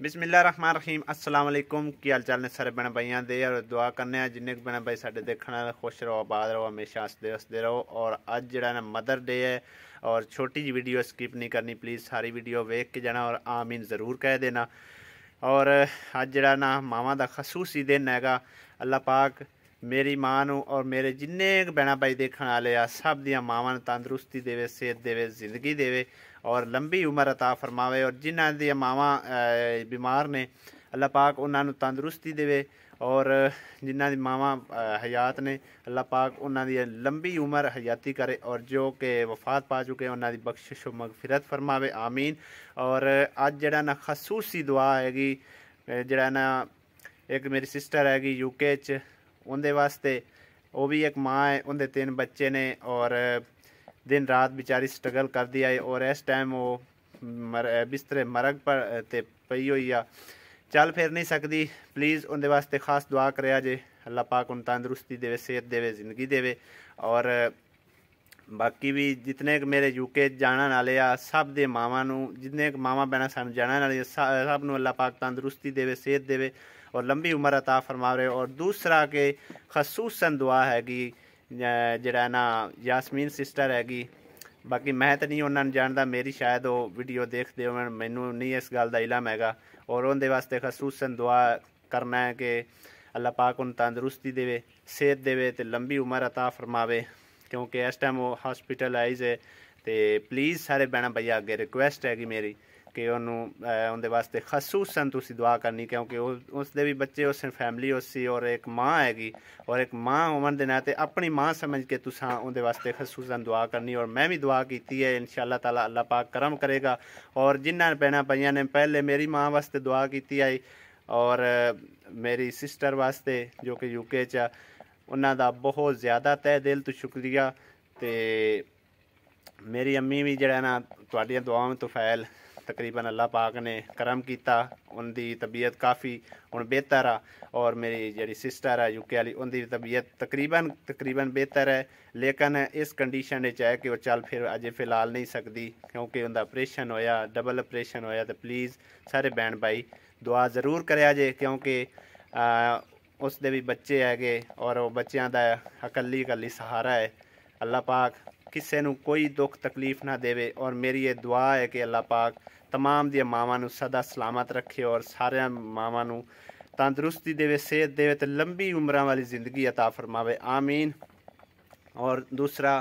बिस्मिल्लाहिर्रहमानिर्रहीम अस्सलाम वालेकुम। की हाल चाल ने सारे भैन भाइयों दे और दुआ करने जिन्ने भैन भाई साडे देखने वाले खुश रहो, आबाद रहो, हमेशा हसदे रहो। और अज जड़ा ना मदर डे है और छोटी जी वीडियो स्किप नहीं करनी, प्लीज़ सारी वीडियो वेख के जाना और आमीन ज़रूर कह देना। और अज जड़ा ना मावां दा खसूसी दिन हैगा। अल्लाह पाक मेरी मां नू और मेरे जिन्ने भैन भाई देखने वाले आ सब दियां मावां तंदुरुस्ती देवे, सेहत देवे, जिंदगी देवे और लंबी उम्र अता फरमावे। और जिन्हां दी मावां बीमार ने अल्लाह पाक उन्हां नू तंदुरुस्ती देवे और जिन्हां दी मावां हयात ने अल्लाह पाक उन्हां दी लंबी उम्र हयाती करे और जो कि वफात पा चुके उन्हां दी बख्शिश और मगफिरत फरमावे, आमीन। और अज जड़ा ना खसूसी दुआ हैगी, जड़ा ना एक मेरी सिस्टर हैगी यूके च, उनके वास्ते वो भी एक माँ है, उनके 3 बच्चे ने और दिन रात बेचारी स्ट्रगल कर दी है और इस टाइम वो बिस्तरे मरग पर ते पई हुई आ, चल फिर नहीं सकती। प्लीज़ उनके वास्ते खास दुआ करे जे अल्लाह पाक उन तंदुरुस्ती देवे, सेहत देवे, जिंदगी देवे। और बाकी भी जितने मेरे यूके जाने वाले आ सब दे मावां नू, जितने मावां भैन सानू जाने वाली सब नू अल्लाह पाक तंदुरुस्ती देवे, सेहत देवे और लंबी उम्र अता फरमावे। और दूसरा के खसूसन दुआ हैगी जड़ा ना यास्मीन सिस्टर हैगी, बाकी मैं तो नहीं उन्होंने जानता, मेरी शायद वो वीडियो देखते हो, मैनू नहीं इस गल का इलम हैगा। और उनके वास्ते खसूसन दुआ करना है कि अल्लाह पाक उन तंदुरुस्ती देवे, सेहत देवे तो लंबी उम्र अता फरमावे, क्योंकि इस टाइम वो हॉस्पिटलाइज है। तो प्लीज़ सारे भैन भैया अगे रिक्वेस्ट हैगी मेरी कि उनके वास्ते खसूसन तुसी दुआ करनी, क्योंकि उसके भी बच्चे उस फैमिली उसी और एक माँ हैगी और एक माँ होने के नाते अपनी माँ समझ के तुसा उनके वास्ते खसूसन दुआ करनी। और मैं भी दुआ की है, इंशाअल्लाह ताला अल्लाह पाक करम करेगा। और जिन्होंने भैन भाइयों ने पहले मेरी माँ वास्ते दुआ की है और मेरी सिस्टर वास्ते जो कि यूके च, उन्हों का बहुत ज़्यादा तह दिल तो शुक्रिया। तो मेरी अम्मी भी जड़ा ना तुहाडियां दुआवां तो फैल तकरीबन अल्लाह पाक ने करम किया, उनकी तबीयत काफ़ी हुण बेहतर आ। और मेरी जी सिस्टर है यूके वाली, उनकी तबीयत तकरीबन बेहतर है, लेकिन इस कंडीशन है कि वह चल फिर अजे फिलहाल नहीं सकती, क्योंकि उनका ऑपरेशन होया, डबल ऑपरेशन होया। तो प्लीज़ सारे भैन भाई दुआ जरूर करे जे, क्योंकि उसके भी बच्चे है और वो बच्चों का अकली सहारा है। अल्लाह पाक किसी नू कोई दुख तकलीफ ना देवे। और मेरी ये दुआ है कि अल्लाह पाक तमाम दिया मावां नू सदा सलामत रखे और सारे मावां नू तंदुरुस्ती देवे, सेहत देवे तो लंबी उम्र वाली ज़िंदगी अता फरमावे, आमीन। और दूसरा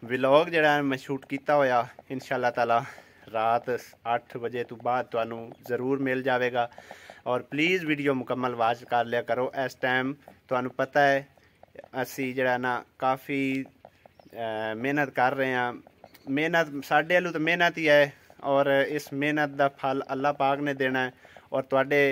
व्लॉग जड़ा मैं शूट किया होया इंशाअल्लाह ताला रात 8 बजे तो बाद तुहानू ज़रूर मिल जाएगा। और प्लीज़ वीडियो मुकम्मल वाच कर लिया करो। इस टाइम तुहानू पता है असी जड़ा ना काफ़ी मेहनत कर रहे हैं, मेहनत साढ़े वालू तो मेहनत ही है और इस मेहनत का फल अल्लाह पाक ने देना है और तुहाडे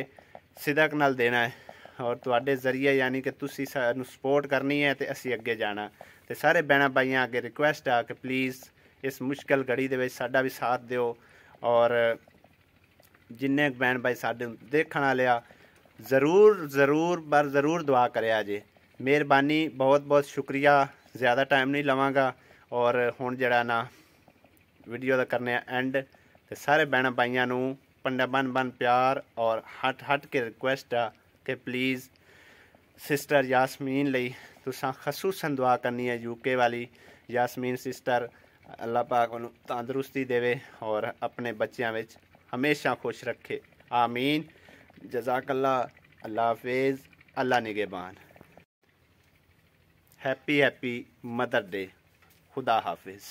सिदक नाल देना है और तुहाडे जरिए यानी कि तुसी सानू सपोर्ट करनी है तो असी अगे जाना। तो सारे भैन भाइयों अगे रिक्वेस्ट आ कि प्लीज़ इस मुश्किल घड़ी दे विच साडा भी साथ दिओ। और जिन्ने भैन भाई साडे देखण वाले आ ज़रूर दुआ करे जे, मेहरबानी, बहुत बहुत शुक्रिया। ज़्यादा टाइम नहीं लवांगा और हुण जड़ा ना वीडियो का करने एंड। तो सारे भैन भाइयों नू पंडा बन प्यार और हट के रिक्वेस्ट आ कि प्लीज़ सिस्टर यास्मीन लई तुसां खसूसन दुआ करनी है। यूके वाली यास्मीन सिस्टर अल्लाह पाक उन्हें तंदुरुस्ती देवे और अपने बच्चों में हमेशा खुश रखे, आमीन। जज़ाकल्लाह, अल्लाह हाफिज़, अल्लाह निगहबान। हैप्पी मदर डे, खुदा हाफिज़।